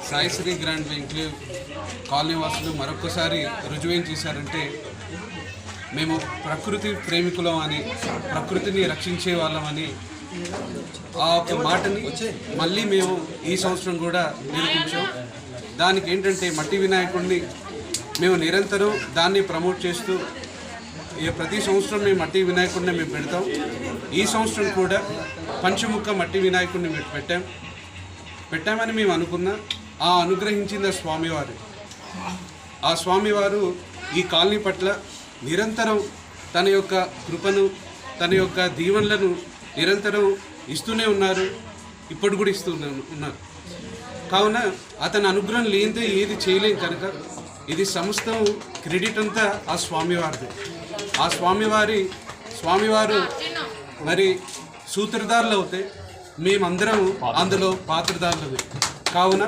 Saisri grand enclave colony వాసులు మరొకసారి రుజువేం చేశారంటే మేము ప్రకృతి ప్రేమికులం అని, ప్రకృతిని రక్షించే వాళ్ళమని ఆ ఒక మాటని మళ్ళీ మేము ఈ సంవత్సరం కూడా నిరూపించాం. దానికి ఏంటంటే మట్టి వినాయకుడిని మేము నిరంతరం దాన్ని ప్రమోట్ చేస్తూ ప్రతి సంవత్సరం మేము మట్టి వినాయకుడిని మేము పెడతాం. ఈ సంవత్సరం కూడా పంచముఖ మట్టి వినాయకుడిని పెట్టామని మేము అనుకున్నా. ఆ అనుగ్రహించిన స్వామివారు, ఆ స్వామివారు ఈ కాలనీ పట్ల నిరంతరం తన యొక్క కృపను, తన యొక్క దీవెనలను నిరంతరం ఇస్తూనే ఉన్నారు. ఇప్పుడు కూడా ఉన్నారు. కావున అతని అనుగ్రహం లేనిదే ఏది చేయలేం కనుక ఇది సమస్తం క్రెడిట్ అంతా ఆ స్వామివారిది. ఆ స్వామివారు మరి సూత్రధారులు అవుతే మేమందరం అందులో పాత్రధారులమే. కావున